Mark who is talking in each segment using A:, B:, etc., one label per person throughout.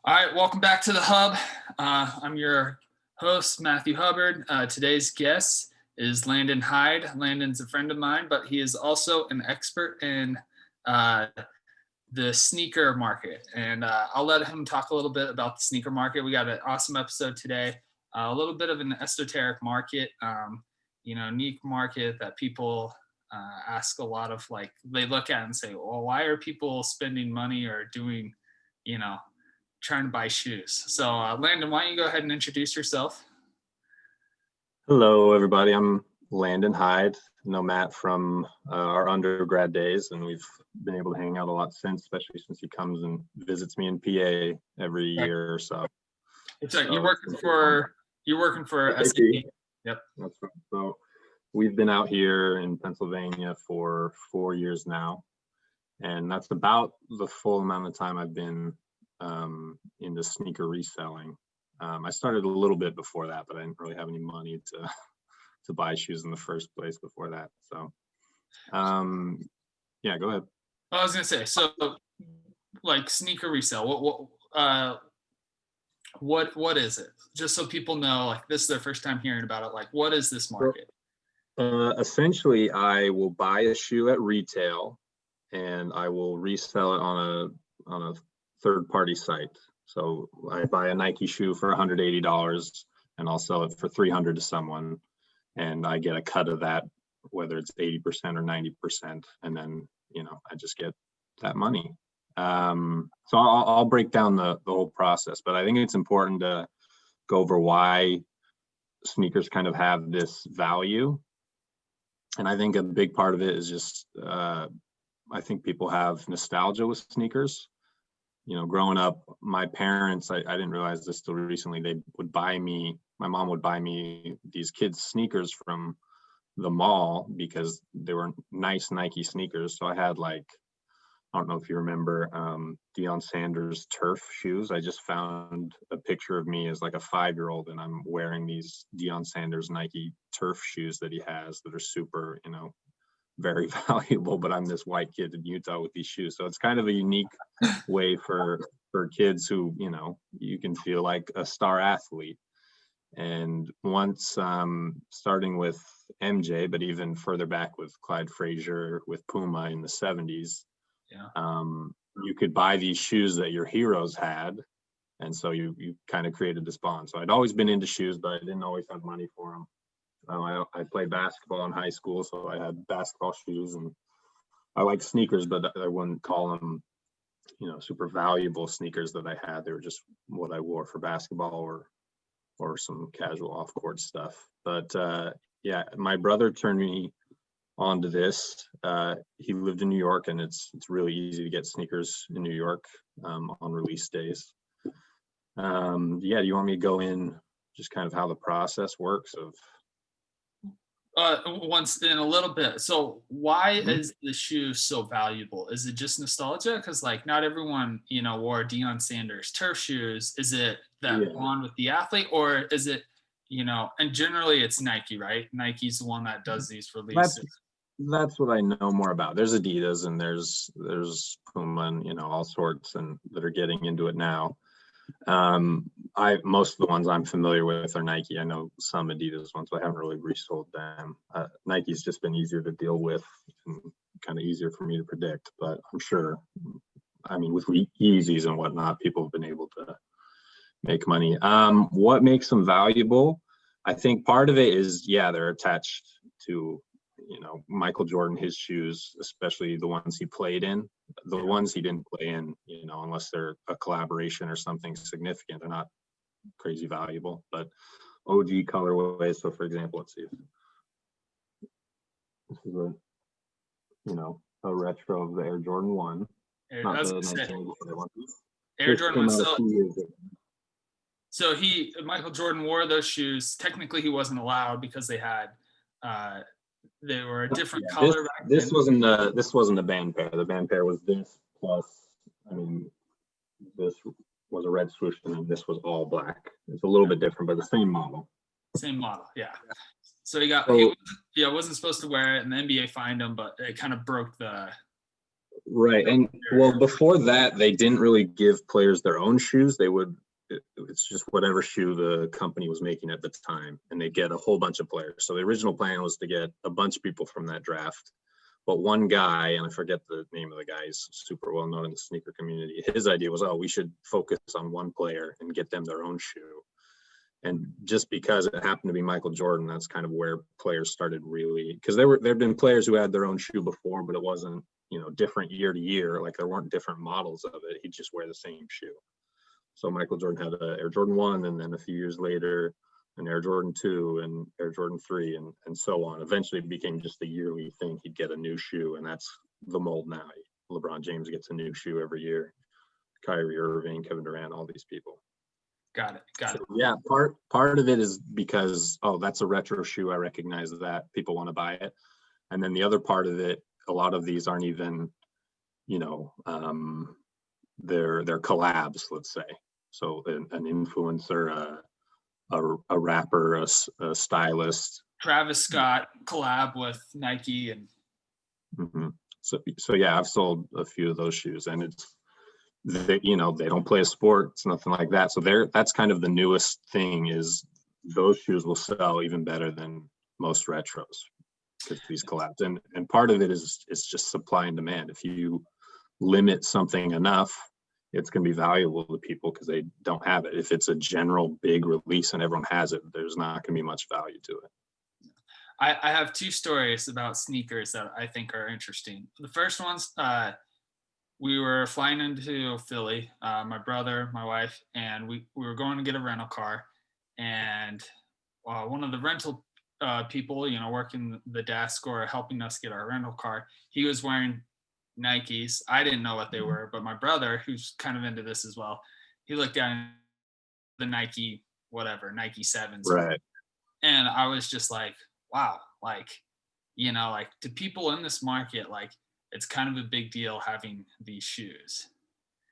A: All right, welcome back to the Hub. I'm your host, Matthew Hubbard. Today's guest is Landon Hyde. Landon's a friend of mine, but he is also an expert in the sneaker market. And I'll let him talk a little bit about the sneaker market. We got an awesome episode today. A little bit of an esoteric market, unique market that people ask a lot of, like, they look at and say, well, why are people spending money or doing, trying to buy shoes? So Landon, why don't you go ahead and introduce yourself?
B: Hello, everybody. I'm Landon Hyde. I know Matt from our undergrad days, and we've been able to hang out a lot since, especially since he comes and visits me in PA every year or so.
A: So you're working for SAP. Yep.
B: That's right. So we've been out here in Pennsylvania for 4 years now, and that's about the full amount of time I've been into sneaker reselling. I started a little bit before that, but I didn't really have any money to buy shoes in the first place before that. So, yeah, go ahead.
A: I was gonna say, so like sneaker resale, what is it? Just so people know, like, this is their first time hearing about it. Like, what is this market?
B: Essentially, I will buy a shoe at retail, and I will resell it on a third-party site. So I buy a Nike shoe for $180, and I'll sell it for $300 to someone, and I get a cut of that, whether it's 80% or 90%, and then I just get that money. So I'll break down the whole process, but I think it's important to go over why sneakers kind of have this value. And I think a big part of it is just, I think people have nostalgia with sneakers. Growing up, my parents, I didn't realize this till recently, my mom would buy me these kids' sneakers from the mall because they were nice Nike sneakers. So I had, like, I don't know if you remember Deion Sanders turf shoes. I just found a picture of me as like a 5-year-old, and I'm wearing these Deion Sanders Nike turf shoes that he has that are super, very valuable, but I'm this white kid in Utah with these shoes. So it's kind of a unique way for kids who, you can feel like a star athlete. And once starting with MJ, but even further back with Clyde Frazier, with Puma in the 70s, you could buy these shoes that your heroes had. And so you kind of created this bond. So I'd always been into shoes, but I didn't always have money for them. I played basketball in high school, so I had basketball shoes, and I like sneakers, but I wouldn't call them, super valuable sneakers that I had. They were just what I wore for basketball or some casual off-court stuff. But yeah, my brother turned me on to this. He lived in New York, and it's really easy to get sneakers in New York on release days. Do you want me to go in just kind of how the process works of?
A: Once in a little bit. So why is the shoe so valuable? Is it just nostalgia? Because, like, not everyone, wore Deion Sanders turf shoes. Is it that bond with the athlete, or is it, and generally it's Nike, right? Nike's the one that does these releases.
B: That's what I know more about. There's Adidas and there's Puma and, all sorts, and that are getting into it now. Most of the ones I'm familiar with are Nike. I know some Adidas ones, but I haven't really resold them. Nike's just been easier to deal with and kind of easier for me to predict, but I'm sure, with Yeezys and whatnot, people have been able to make money. What makes them valuable? I think part of it is, they're attached to, Michael Jordan, his shoes, especially the ones he played in. The ones he didn't play in, unless they're a collaboration or something significant, they're not crazy valuable. But OG colorways, so for example, let's see if this is a retro of the Air Jordan 1. Not the 1984 one.
A: Air Jordan 1. So Michael Jordan wore those shoes. Technically, he wasn't allowed because they had they were a different color.
B: This wasn't a band pair. The band pair was this plus, this was a red swoosh, and then this was all black. It's a little bit different, but the same model.
A: Same model, yeah. So he wasn't supposed to wear it, and the NBA fined him, but it kind of broke the
B: Right. And well, before that, they didn't really give players their own shoes. It's just whatever shoe the company was making at the time, and they get a whole bunch of players. So the original plan was to get a bunch of people from that draft. But one guy, and I forget the name of the guy, he's super well known in the sneaker community. His idea was, oh, we should focus on one player and get them their own shoe. And just because it happened to be Michael Jordan, that's kind of where players started really, because there'd been players who had their own shoe before, but it wasn't, different year to year. Like there weren't different models of it. He'd just wear the same shoe. So Michael Jordan had an Air Jordan 1, and then a few years later, an Air Jordan 2 and Air Jordan 3, and so on. Eventually it became just a yearly thing. He'd get a new shoe, and that's the mold now. LeBron James gets a new shoe every year. Kyrie Irving, Kevin Durant, all these people.
A: Got it.
B: Yeah, part of it is because, oh, that's a retro shoe. I recognize that. People want to buy it. And then the other part of it, a lot of these aren't even, they're collabs, let's say. So an influencer, a rapper, a stylist.
A: Travis Scott collab with Nike and.
B: Mm-hmm. So yeah, I've sold a few of those shoes, and they don't play a sport. It's nothing like that. So that's kind of the newest thing, is those shoes will sell even better than most retros because these collabs. And part of it is just supply and demand. If you limit something enough, it's going to be valuable to people because they don't have it. If it's a general big release and everyone has it, there's not going to be much value to it.
A: I have two stories about sneakers that I think are interesting. The first one's, we were flying into Philly, my brother, my wife, and we were going to get a rental car. And one of the rental people, working the desk or helping us get our rental car, he was wearing Nikes. I didn't know what they were, but my brother, who's kind of into this as well, he looked down the Nike 7s.
B: Right.
A: And I was just like, wow, to people in this market, it's kind of a big deal having these shoes.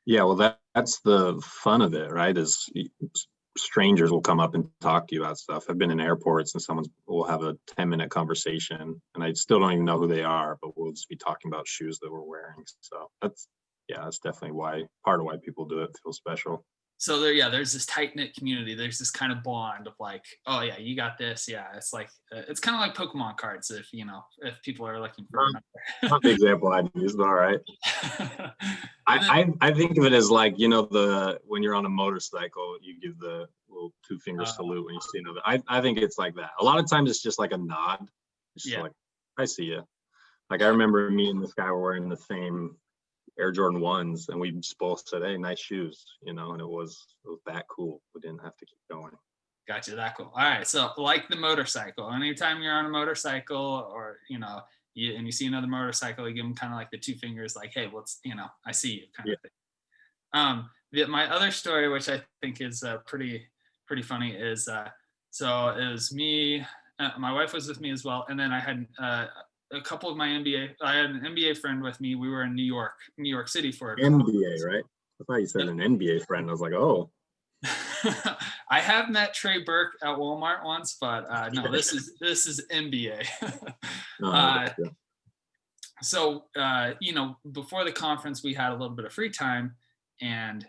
B: Yeah, well, that's the fun of it, right? Is strangers will come up and talk to you about stuff. I've been in airports and will have a 10-minute conversation, and I still don't even know who they are, but we'll just be talking about shoes that we're wearing. So that's definitely part of why people do it. Feel special.
A: So there's this tight knit community. There's this kind of bond of like, oh yeah, you got this. Yeah, it's like it's kind of like Pokemon cards. If people are looking for
B: not the example I'd use, but all right. I think of it as like, when you're on a motorcycle, you give the little 2-finger salute when you see another. I think it's like that. A lot of times it's just like a nod. It's just like, I see you. Like I remember me and this guy were wearing the same Air Jordan 1s, and we just both said, hey, nice shoes, and it was that cool. We didn't have to keep going.
A: Gotcha, that cool. All right, so like the motorcycle, anytime you're on a motorcycle or you see another motorcycle, you give them kind of like the 2 fingers, like, hey, I see you kind of thing. My other story, which I think is pretty funny, is so it was me, my wife was with me as well, and then I had a couple of I had an NBA friend with me. We were in New York City for
B: NBA, right? I thought you said an NBA friend. I was like, oh.
A: I have met Trey Burke at Walmart once, but no, this is NBA. So before the conference, we had a little bit of free time, and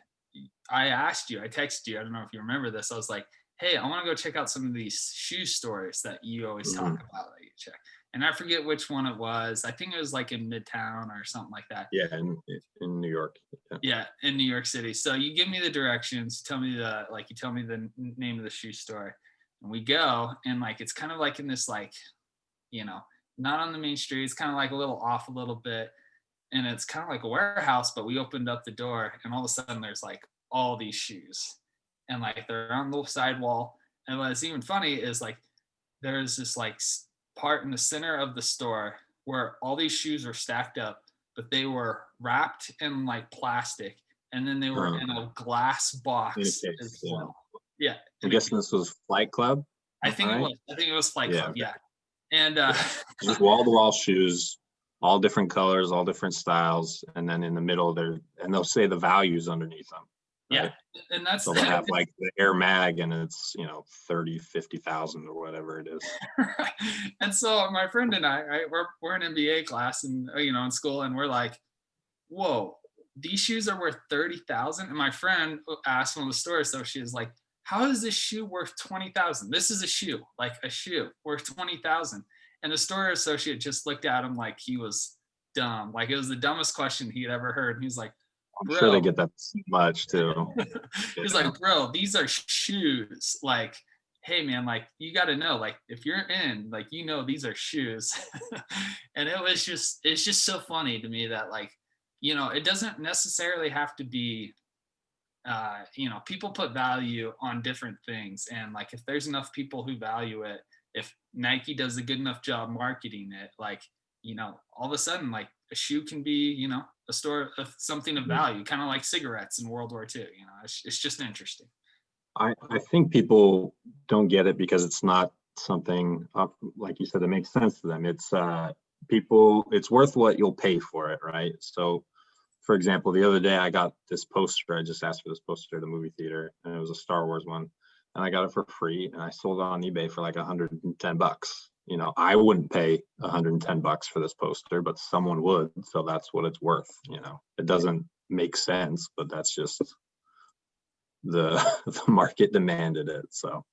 A: I texted you. I don't know if you remember this. I was like, hey, I want to go check out some of these shoe stores that you always talk about that you check. And I forget which one it was. I think it was like in Midtown or something like that.
B: Yeah, in New York.
A: Yeah, in New York City. So you give me the directions, tell me the name of the shoe store, and we go. And it's kind of like in this not on the main street. It's kind of like a little off a little bit, and it's kind of like a warehouse. But we opened up the door, and all of a sudden there's all these shoes, and they're on the sidewall. And what's even funny is there's this part in the center of the store where all these shoes are stacked up, but they were wrapped in plastic, and then they were in a glass box as well. Yeah.
B: I'm guessing this was Flight Club.
A: I think it was Flight Club. Yeah. And
B: just wall-to-wall shoes, all different colors, all different styles, and then in the middle they'll say the values underneath them.
A: Right? Yeah, and that's
B: so they have the Air Mag, and it's 30, 50,000 or whatever it is.
A: And so my friend and I, we're in MBA class, and in school, and we're like, whoa, these shoes are worth 30,000. And my friend asked one of the store associates, like, how is this shoe worth 20,000? This is a shoe, like a shoe worth 20,000. And the store associate just looked at him like he was dumb. Like it was the dumbest question he'd ever heard. He's like,
B: I'm sure they
A: bro,
B: get that so much too.
A: he's
B: Yeah.
A: like, bro, these are shoes. Like, hey man, like you got to know, like if you're in, like these are shoes. And it's just so funny to me that like, it doesn't necessarily have to be. People put value on different things, and like if there's enough people who value it, if Nike does a good enough job marketing it, like all of a sudden, like a shoe can be a store of something of value, kind of like cigarettes in World War II. It's just interesting.
B: I think people don't get it because it's not something like you said that makes sense to them. It's it's worth what you'll pay for it, right? So for example, the other day I got this poster. I just asked for this poster at the movie theater, and it was a Star Wars one, and I got it for free, and I sold it on eBay for like $110. I wouldn't pay $110 for this poster, but someone would, so that's what it's worth. It doesn't make sense, but that's just the the market demanded it. So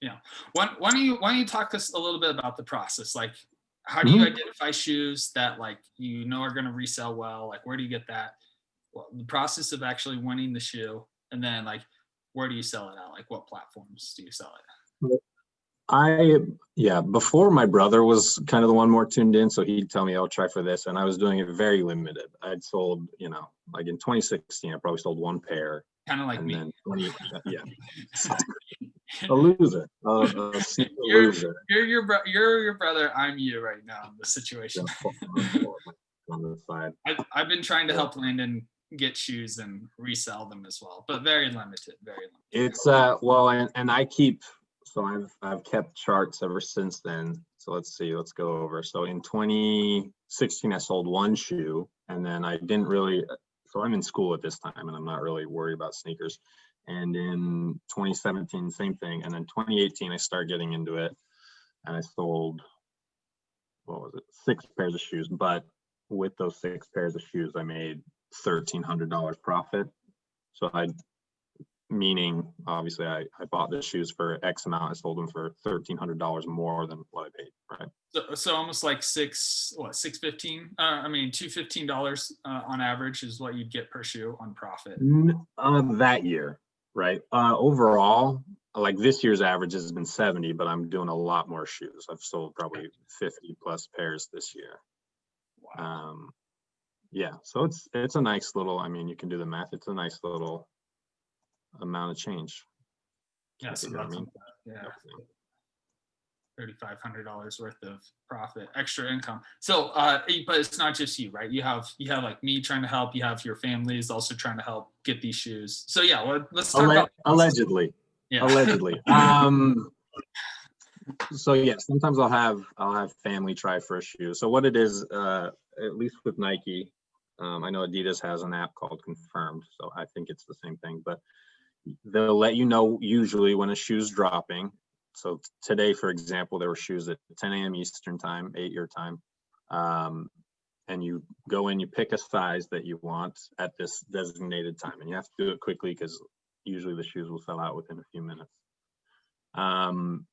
A: Yeah. Why don't you talk to us a little bit about the process? Like, how do you identify shoes that like are going to resell well? Like, where do you get that? Well, the process of actually winning the shoe, and then like, where do you sell it at? Like, what platforms do you sell it
B: before my brother was kind of the one more tuned in, so he'd tell me, "Oh, try for this," and I was doing it very limited. I'd sold, like in 2016, I probably sold one pair,
A: at? Kind of like
B: and
A: me.
B: then a loser, a sneaker loser.
A: You're your brother. I'm you right now in this situation.
B: On the side.
A: I've been trying to help Landon get shoes and resell them as well, but very limited. Very limited.
B: It's and I keep. So I've kept charts ever since then. So let's go over. So in 2016, I sold one shoe, and then I didn't really. So I'm in school at this time, and I'm not really worried about sneakers. And in 2017, same thing. And then 2018, I started getting into it, and I sold, what was it, 6 pairs of shoes. But with those 6 pairs of shoes, I made $1,300 profit. So meaning obviously I bought the shoes for X amount. I sold them for $1,300 more than what I paid, right?
A: So almost like $615. $215 on average is what you'd get per shoe on profit.
B: That year, right? Overall, like this year's average has been 70, but I'm doing a lot more shoes. I've sold probably 50 plus pairs this year.
A: Wow.
B: Yeah, so it's a nice little. You can do the math. It's a nice little amount of change.
A: Yeah, so that's $3,500 worth of profit, extra income. So but it's not just you, right? You have like me trying to help, you have your family is also trying to help get these shoes. So yeah, let's talk about
B: allegedly. So yeah, sometimes I'll have family try for a shoe. So what it is, at least with Nike, I know Adidas has an app called Confirmed, so I think it's the same thing, but they'll let you know usually when a shoe's dropping. So today, for example, there were shoes at 10 a.m. Eastern time, 8 your time. And you go in, you pick a size that you want at this designated time, and you have to do it quickly because usually the shoes will sell out within a few minutes. And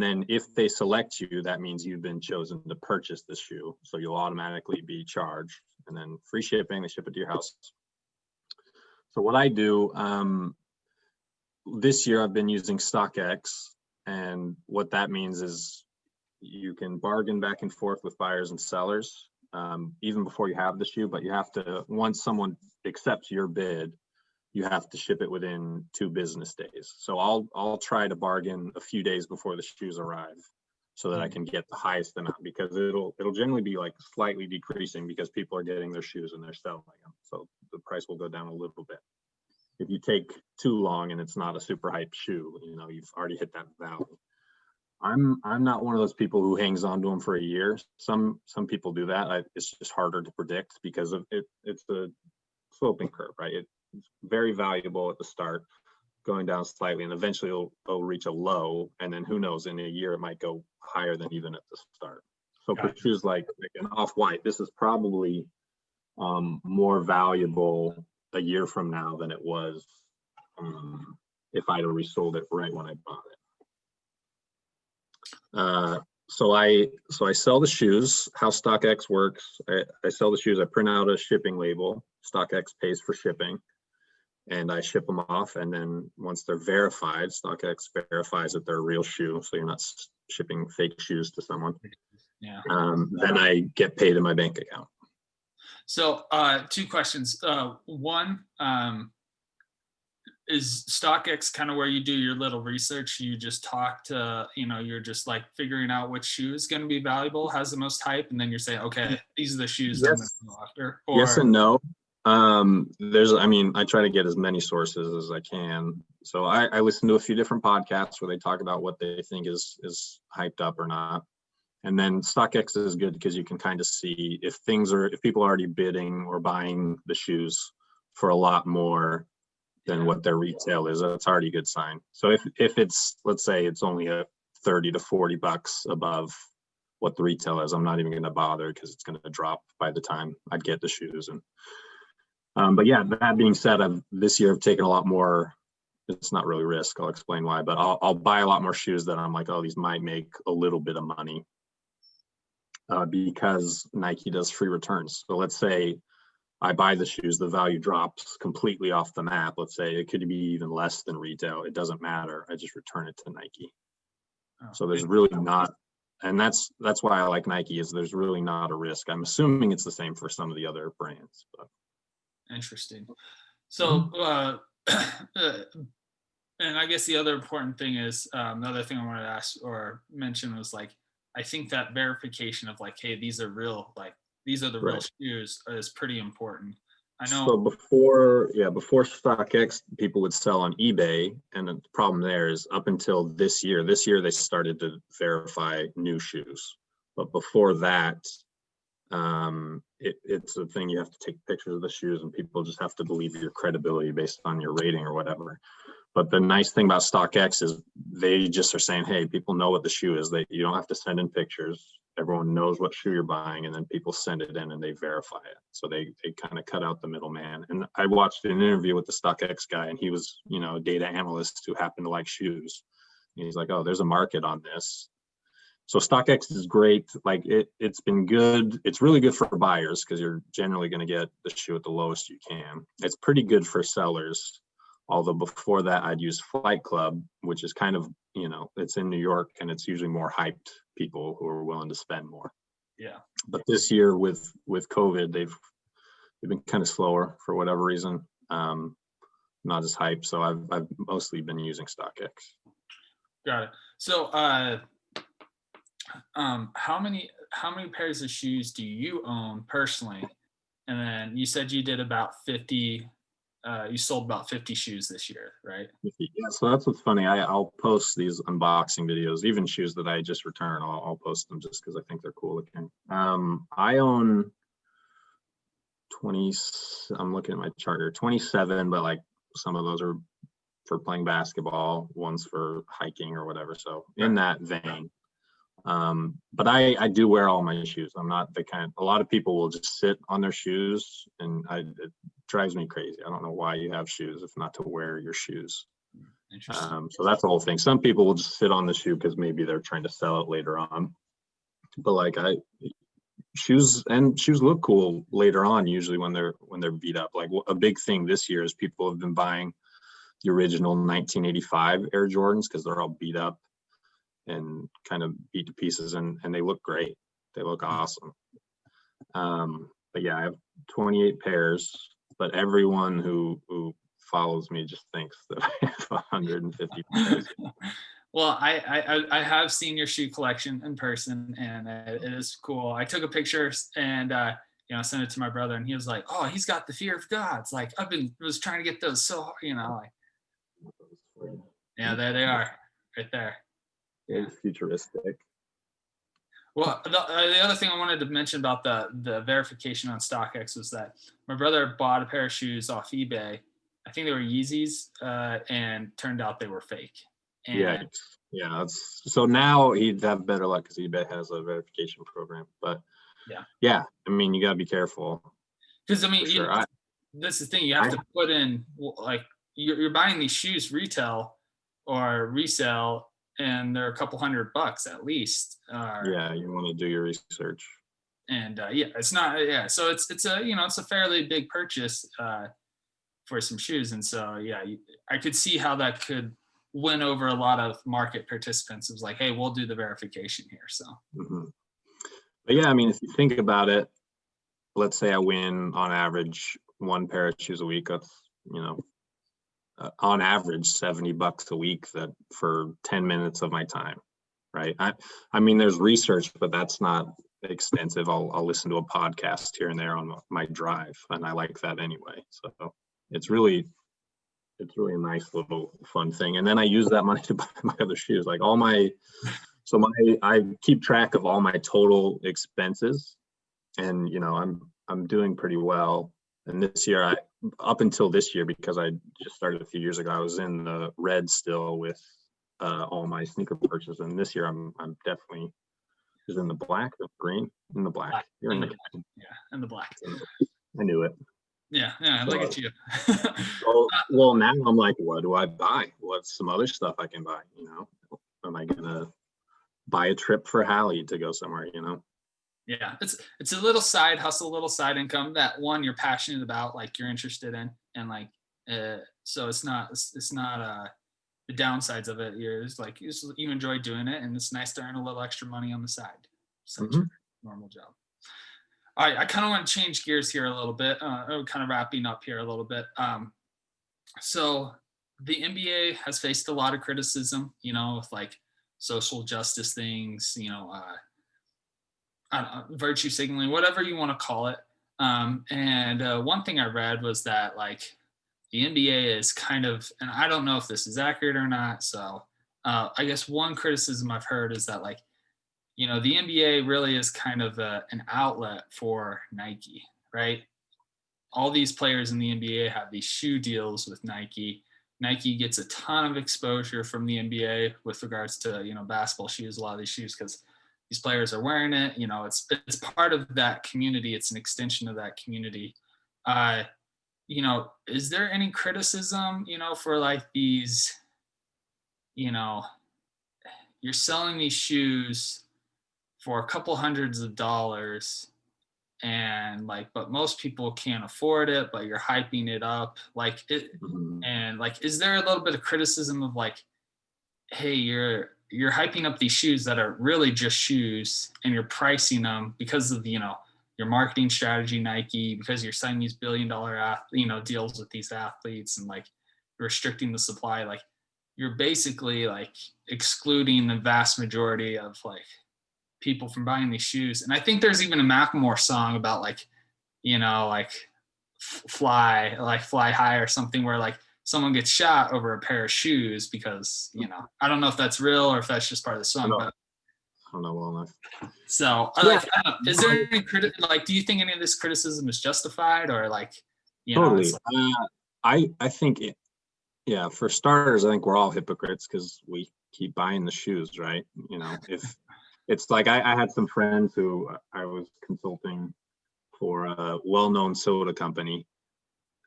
B: then if they select you, that means you've been chosen to purchase the shoe. So you'll automatically be charged, and then free shipping, they ship it to your house. So what I do, this year I've been using StockX, and what that means is you can bargain back and forth with buyers and sellers, even before you have the shoe, but you have to, once someone accepts your bid, you have to ship it within 2 business days. So I'll try to bargain a few days before the shoes arrive so that I can get the highest amount, because it'll generally be like slightly decreasing because people are getting their shoes and they're selling them. So the price will go down a little bit. If you take too long and it's not a super hype shoe, you've already hit that value. I'm not one of those people who hangs on to them for a year. Some people do that. It's just harder to predict because of it. It's a sloping curve, right? It's very valuable at the start, going down slightly, and eventually it'll reach a low, and then who knows, in a year it might go higher than even at the start. So for shoes like an off-white, this is probably more valuable a year from now than it was if I'd have resold it right when I bought it. So I sell the shoes. How StockX works, I sell the shoes. I print out a shipping label. StockX pays for shipping, and I ship them off. And then once they're verified, StockX verifies that they're a real shoe, so you're not shipping fake shoes to someone.
A: Yeah.
B: Then I get paid in my bank account.
A: So 2 questions. One, is StockX kind of where you do your little research? You just talk to, you're just like figuring out which shoe is going to be valuable, has the most hype, and then you're saying, okay, these are the shoes I'm going to go after. Or...
B: Yes and no. I try to get as many sources as I can. So I listen to a few different podcasts where they talk about what they think is hyped up or not. And then StockX is good because you can kind of see if people are already bidding or buying the shoes for a lot more than what their retail is. That's already a good sign. So if it's, let's say it's only a 30 to 40 bucks above what the retail is, I'm not even going to bother because it's going to drop by the time I'd get the shoes. And but yeah, that being said, this year I've taken a lot more. It's not really risk. I'll explain why, but I'll buy a lot more shoes that I'm like, oh, these might make a little bit of money because Nike does free returns. So let's say I buy the shoes, the value drops completely off the map. Let's say it could be even less than retail. It doesn't matter. I just return it to Nike. So there's really not, and that's why I like Nike, is there's really not a risk. I'm assuming it's the same for some of the other brands. But.
A: Interesting. So, and I guess the other important thing is, another thing I wanted to ask or mention was like, I think that verification of like, hey, these are real, like these are the real shoes is pretty important. I know.
B: So before StockX, people would sell on eBay, and the problem there is up until this year they started to verify new shoes. But before that, it's a thing, you have to take pictures of the shoes and people just have to believe your credibility based on your rating or whatever. But the nice thing about StockX is they just are saying, hey, people know what the shoe is. You don't have to send in pictures. Everyone knows what shoe you're buying, and then people send it in and they verify it. So they kind of cut out the middleman. And I watched an interview with the StockX guy, and he was, a data analyst who happened to like shoes. And he's like, oh, there's a market on this. So StockX is great. Like it's been good. It's really good for buyers because you're generally going to get the shoe at the lowest you can. It's pretty good for sellers. Although before that, I'd use Flight Club, which is kind of, it's in New York, and it's usually more hyped people who are willing to spend more.
A: Yeah.
B: But this year with COVID, they've been kind of slower for whatever reason. Not as hyped. So I've mostly been using StockX.
A: Got it. So how many pairs of shoes do you own personally? And then you said you did about 50. You sold about 50 shoes this year, right?
B: Yeah, so that's what's funny. I'll post these unboxing videos, even shoes that I just return. I'll post them just because I think they're cool looking. I own 20. I'm looking at my chart here, 27, but like some of those are for playing basketball, one's for hiking or whatever. So in that vein. But I do wear all my shoes. I'm not the kind. A lot of people will just sit on their shoes, and it drives me crazy. I don't know why you have shoes if not to wear your shoes. So that's the whole thing. Some people will just sit on the shoe because maybe they're trying to sell it later on. But like shoes look cool later on, usually when they're beat up. Like a big thing this year is people have been buying the original 1985 Air Jordans because they're all beat up and kind of beat to pieces, and they look great. They look awesome. But yeah, I have 28 pairs, but everyone who follows me just thinks that I have 150 pairs.
A: Well, I have seen your shoe collection in person, and it is cool. I took a picture and sent it to my brother, and he was like, "Oh, he's got the fear of gods." Like was trying to get those so hard, like. Yeah, there they are, right there.
B: Yeah, futuristic.
A: Well, the other thing I wanted to mention about the verification on StockX was that my brother bought a pair of shoes off eBay. I think they were Yeezys, and turned out they were fake. And
B: yeah. So now he'd have better luck because eBay has a verification program. But yeah, I mean, you gotta be careful.
A: Because I
B: for
A: mean,
B: sure. I,
A: that's the thing. You have
B: I
A: to put in like you're buying these shoes retail or resale, and they're a couple $100 at least.
B: yeah, you want to do your research.
A: And yeah, it's not yeah. So it's a it's a fairly big purchase for some shoes, and so yeah, I could see how that could win over a lot of market participants. It was like, hey, we'll do the verification here. So
B: Hmm. But yeah, I mean, if you think about it, let's say I win on average one pair of shoes a week. That's, you know, on average $70 a week, that for 10 minutes of my time, right? I mean, there's research, but that's not extensive. I'll listen to a podcast here and there on my drive, and I like that anyway. So it's really a nice little fun thing. And then I use that money to buy my other shoes. Like I keep track of all my total expenses, and I'm doing pretty well. And this year, up until this year, because I just started a few years ago, I was in the red still with all my sneaker purchases. And this year, I'm definitely is in the black, the green, in the black. You're in the
A: yeah, and the black.
B: I knew it.
A: Yeah, look at you.
B: Well, now I'm like, what do I buy? What's some other stuff I can buy? Am I gonna buy a trip for Hallie to go somewhere?
A: Yeah, it's a little side hustle, little side income that one you're passionate about, like you're interested in, and like so it's not the downsides of it. You enjoy doing it, and it's nice to earn a little extra money on the side besides your normal job. All right, I kind of want to change gears here a little bit. Kind of wrapping up here a little bit. So the NBA has faced a lot of criticism, with like social justice things, virtue signaling, whatever you want to call it. And one thing I read was that like the NBA is kind of, and I don't know if this is accurate or not. So I guess one criticism I've heard is that like, the NBA really is kind of an outlet for Nike, right? All these players in the NBA have these shoe deals with Nike. Nike gets a ton of exposure from the NBA with regards to, basketball shoes, a lot of these shoes, because these players are wearing it. It's part of that community. It's an extension of that community. Is there any criticism, for like these, you're selling these shoes for a couple hundreds of dollars, and like, but most people can't afford it, but you're hyping it up like it. And like, is there a little bit of criticism of like, hey, you're hyping up these shoes that are really just shoes, and you're pricing them because of your marketing strategy, Nike, because you're signing these billion-dollar deals with these athletes, and like restricting the supply, like you're basically like excluding the vast majority of like people from buying these shoes. And I think there's even a Macklemore song about like, like fly high or something, where like someone gets shot over a pair of shoes because, I don't know if that's real or if that's just part of the song, but
B: I don't know well enough.
A: So is there any do you think any of this criticism is justified, or like,
B: totally. I think yeah, for starters, I think we're all hypocrites because we keep buying the shoes, right? If it's like I had some friends who I was consulting for a well-known soda company,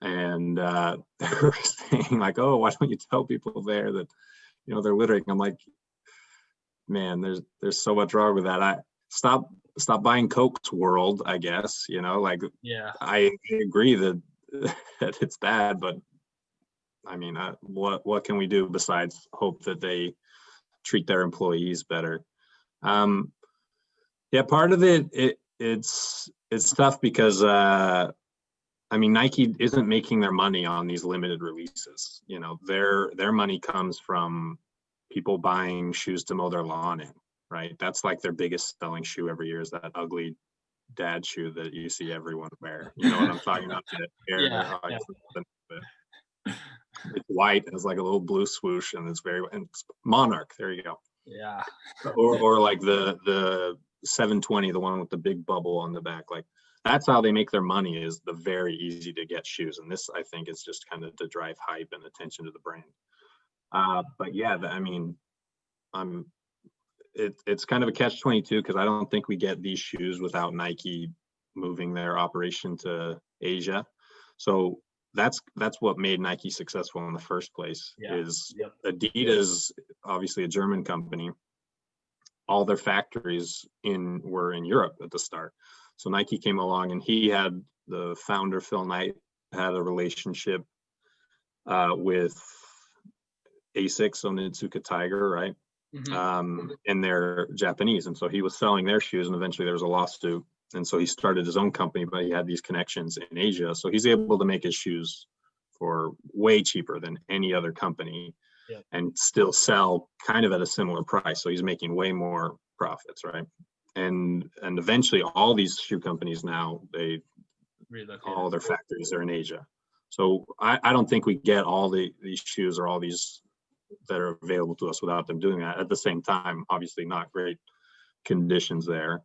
B: and they were saying like, oh, why don't you tell people there that they're littering? I'm like, man, there's so much wrong with that. I stop buying Coke's World, I guess. Like,
A: yeah,
B: I agree that that it's bad, but I mean, what can we do besides hope that they treat their employees better? Yeah, part of it's tough because I mean, Nike isn't making their money on these limited releases. Their money comes from people buying shoes to mow their lawn in, right? That's like their biggest selling shoe every year, is that ugly dad shoe that you see everyone wear. You know what I'm talking about?
A: yeah.
B: It's white, it has like a little blue swoosh, and it's Monarch. There you go.
A: Yeah.
B: Or like the 720, the one with the big bubble on the back. Like, that's how they make their money, is the very easy to get shoes. And this, I think, is just kind of to drive hype and attention to the brand. But yeah, I mean, it's kind of a catch-22, because I don't think we get these shoes without Nike moving their operation to Asia. So that's what made Nike successful in the first place.
A: Yeah.
B: Is
A: Yep.
B: Adidas, obviously a German company, all their factories were in Europe at the start. So Nike came along, and the founder, Phil Knight, had a relationship with ASICS, so Onitsuka Tiger, right? And they're Japanese. And so he was selling their shoes, and eventually there was a lawsuit. And so he started his own company, but he had these connections in Asia. So he's able to make his shoes for way cheaper than any other company, and still sell kind of at a similar price. So he's making way more profits, right? And eventually all these shoe companies now, all their factories are in Asia. So I don't think we get all these shoes or all these that are available to us without them doing that. At the same time, obviously not great conditions there.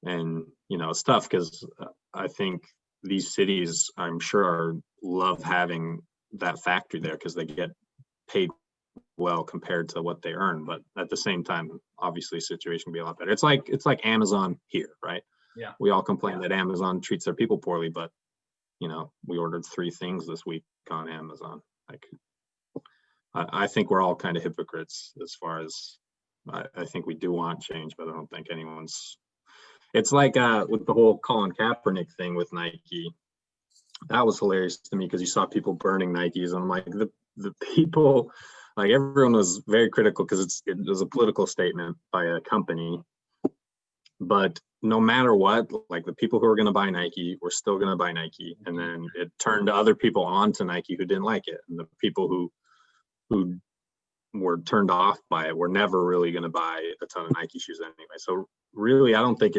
B: And, it's tough because I think these cities, I'm sure, love having that factory there because they get paid well compared to what they earn. But at the same time, obviously, situation can be a lot better. It's like Amazon here, right?
A: Yeah.
B: We all complain that Amazon treats their people poorly, but we ordered 3 things this week on Amazon. Like, I think we're all kind of hypocrites as far as I think we do want change, but I don't think anyone's. It's like with the whole Colin Kaepernick thing with Nike. That was hilarious to me because you saw people burning Nikes, and I'm like, the people, like, everyone was very critical because it was a political statement by a company. But no matter what, like, the people who are going to buy Nike were still going to buy Nike, and then it turned other people on to Nike who didn't like it, and the people who were turned off by it were never really going to buy a ton of Nike shoes anyway. So really, I don't think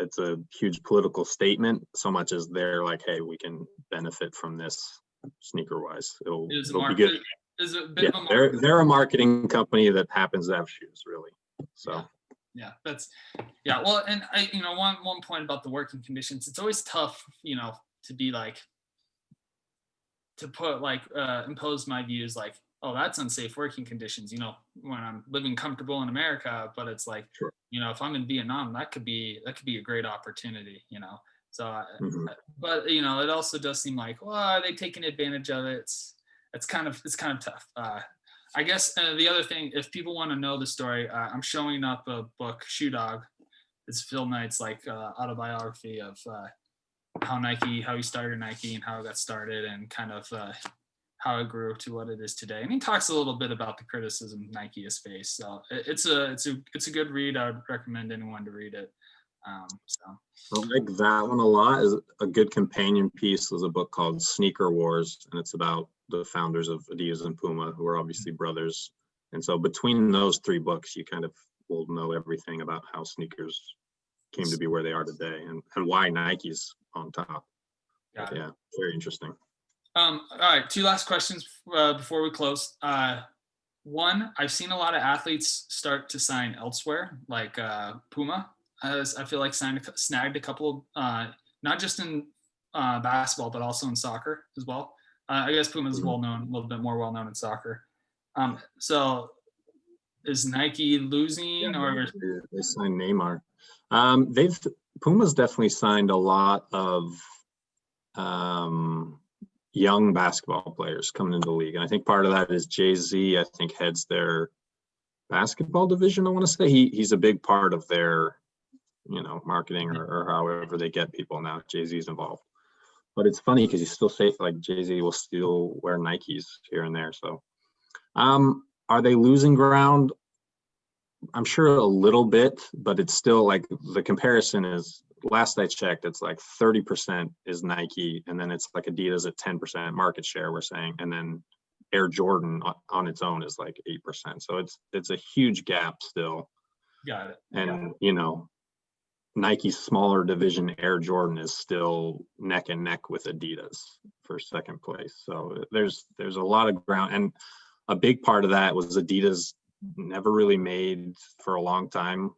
B: it's a huge political statement so much as they're like, hey, we can benefit from this sneaker wise. It'll be good.
A: Is it a bit of a
B: they're a marketing company that happens to have shoes, really. So
A: yeah, well, and one point about the working conditions, it's always tough, to be like, to put like impose my views like, oh, that's unsafe working conditions, when I'm living comfortable in America. But it's like,
B: sure.
A: If I'm in Vietnam, that could be a great opportunity, so but it also does seem like, well, are they taking advantage of it? It's kind of tough. I guess the other thing, if people want to know the story, I'm showing up a book, Shoe Dog. It's Phil Knight's like autobiography of how he started Nike and how it got started, and kind of how it grew to what it is today. And he talks a little bit about the criticism Nike has faced. So it's a good read. I would recommend anyone to read it.
B: I like that one a lot. Is a good companion piece was a book called Sneaker Wars, and it's about the founders of Adidas and Puma, who are obviously brothers. And so between those 3 books, you kind of will know everything about how sneakers came to be where they are today, and why Nike's on top. Yeah, very interesting.
A: All right, 2 last questions before we close. One, I've seen a lot of athletes start to sign elsewhere, like Puma. I feel like snagged a couple, not just in basketball, but also in soccer as well. I guess Puma is a little bit more well known in soccer. So is Nike losing, or
B: they signed Neymar? Puma's definitely signed a lot of young basketball players coming into the league, and I think part of that is Jay-Z, I think, heads their basketball division. I want to say he's a big part of their marketing or however they get people now. Jay-Z's involved. But it's funny because you still say, like, Jay-Z will still wear Nikes here and there. So are they losing ground? I'm sure a little bit, but it's still like the comparison is, last I checked, it's like 30% is Nike, and then it's like Adidas at 10% market share, we're saying, and then Air Jordan on its own is like 8%. So it's a huge gap still.
A: Got it.
B: And Nike's smaller division, Air Jordan, is still neck and neck with Adidas for second place. So there's a lot of ground, and a big part of that was Adidas never really made, for a long time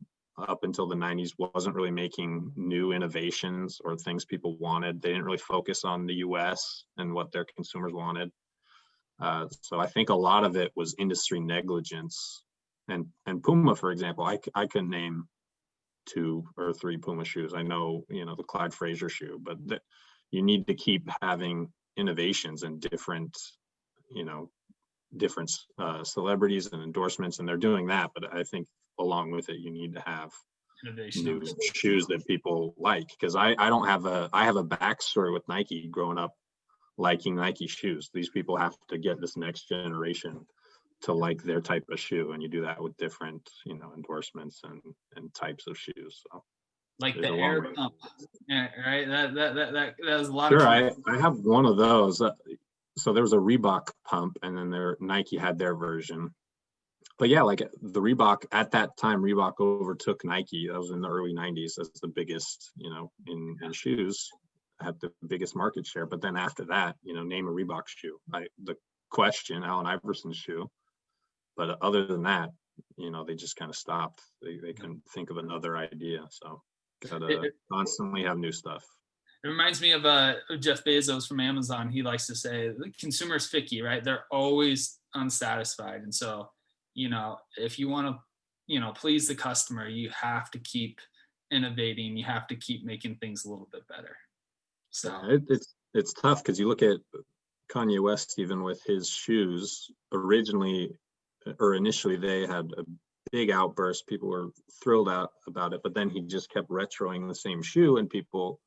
B: up until the 90s, wasn't really making new innovations or things people wanted. They didn't really focus on the US and what their consumers wanted. So I think a lot of it was industry negligence. And Puma, for example, I can name 2 or 3 Puma shoes. I know, the Clyde Frazier shoe, but you need to keep having innovations and different, different celebrities and endorsements, and they're doing that. But I think along with it, you need to have
A: Innovation.
B: new shoes that people like, because I have a backstory with Nike growing up liking Nike shoes. These people have to get this next generation to like their type of shoe, and you do that with different endorsements and types of shoes. So
A: like the air pump, yeah, right? That was a lot.
B: Sure, I have one of those. So there was a Reebok pump, and then Nike had their version. But yeah, like the Reebok at that time, Reebok overtook Nike. That was in the early 90s as the biggest, in shoes, had the biggest market share. But then after that, name a Reebok shoe. The question, Allen Iverson's shoe. But other than that, they just kind of stopped. They couldn't think of another idea. So gotta constantly have new stuff.
A: It reminds me of Jeff Bezos from Amazon. He likes to say the consumer's picky, right? They're always unsatisfied. And so, if you want to, please the customer, you have to keep innovating. You have to keep making things a little bit better. So
B: it's tough, because you look at Kanye West, even with his shoes, initially they had a big outburst. People were thrilled out about it, but then he just kept retroing the same shoe, and people,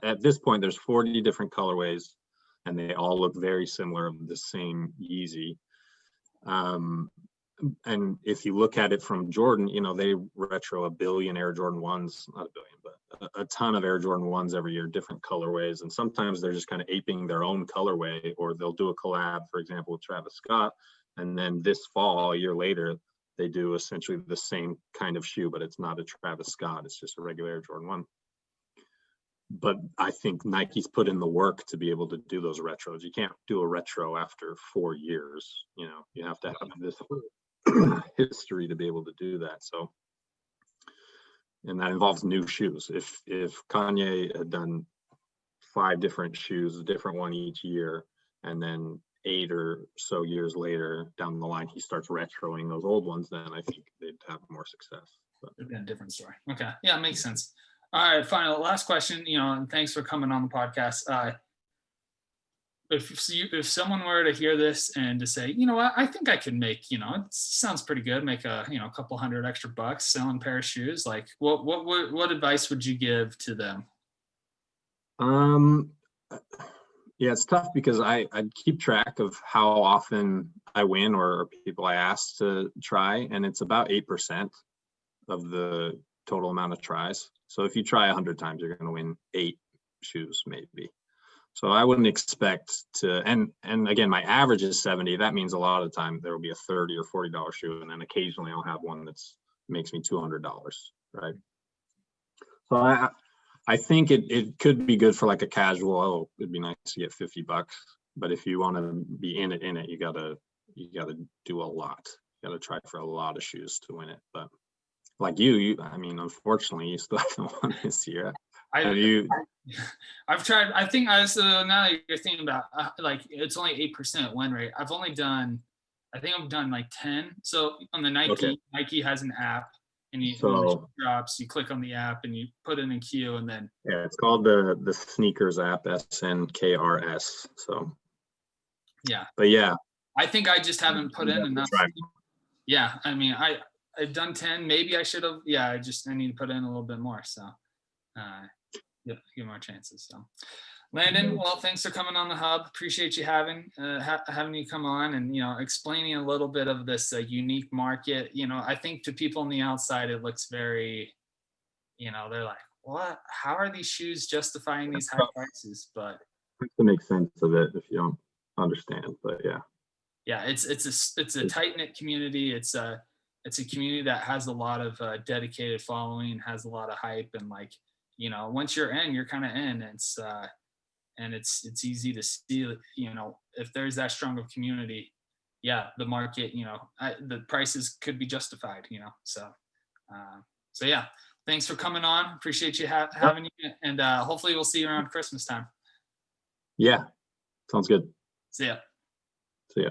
B: at this point there's 40 different colorways, and they all look very similar, of the same Yeezy. And if you look at it from Jordan, they retro a billion Air Jordan 1s, not a billion, but a ton of Air Jordan 1s every year, different colorways. And sometimes they're just kind of aping their own colorway, or they'll do a collab, for example, with Travis Scott. And then this fall, a year later, they do essentially the same kind of shoe, but it's not a Travis Scott. It's just a regular Air Jordan 1. But I think Nike's put in the work to be able to do those retros. You can't do a retro after 4 years. You have to have this history to be able to do that. So, and that involves new shoes. If Kanye had done 5 different shoes, a different one each year, and then 8 or so years later down the line, he starts retroing those old ones, then I think they'd have more success. But
A: it'd be a different story. Okay. Yeah, it makes sense. All right, final last question, and thanks for coming on the podcast. If someone were to hear this and to say, what, I think I could make, it sounds pretty good, make a couple $100 extra bucks selling a pair of shoes, like what advice would you give to them?
B: Yeah, it's tough, because I keep track of how often I win or people I ask to try, and it's about 8% of the total amount of tries. So if you try 100 times, you're going to win 8 shoes maybe. So I wouldn't expect to, and again, my average is 70. That means a lot of the time there will be a $30 or $40 shoe, and then occasionally I'll have one that's makes me $200, right? So I think it could be good for like a casual. Oh, it'd be nice to get $50, but if you want to be in it, you gotta do a lot. You gotta try for a lot of shoes to win it. But like you, I mean, unfortunately, you still haven't won this year.
A: I've tried. I think now that you're thinking about like it's only 8% win rate. I've done like 10. So on the Nike has an app, and when the shoe drops, you click on the app and you put in a queue, and then
B: it's called the Sneakers app, SNKRS. So
A: yeah,
B: but yeah,
A: I think I just haven't put in enough. Yeah, I mean, I've done 10. Maybe I should have. Yeah, I need to put in a little bit more. So give more chances. So Landon, well, thanks for coming on the hub. Appreciate you having you come on and explaining a little bit of this unique market. I think to people on the outside it looks very, they're like, what? How are these shoes justifying these high prices? But
B: it to make sense of it if you don't understand. But
A: yeah, it's a tight knit community. It's a community that has a lot of dedicated following, has a lot of hype, and like once you're in, you're kind of in. And it's easy to see, if there's that strong of community, the market, the prices could be justified, so yeah, thanks for coming on. Appreciate you having you, and hopefully we'll see you around Christmas time.
B: Yeah, sounds good.
A: See ya.
B: See ya.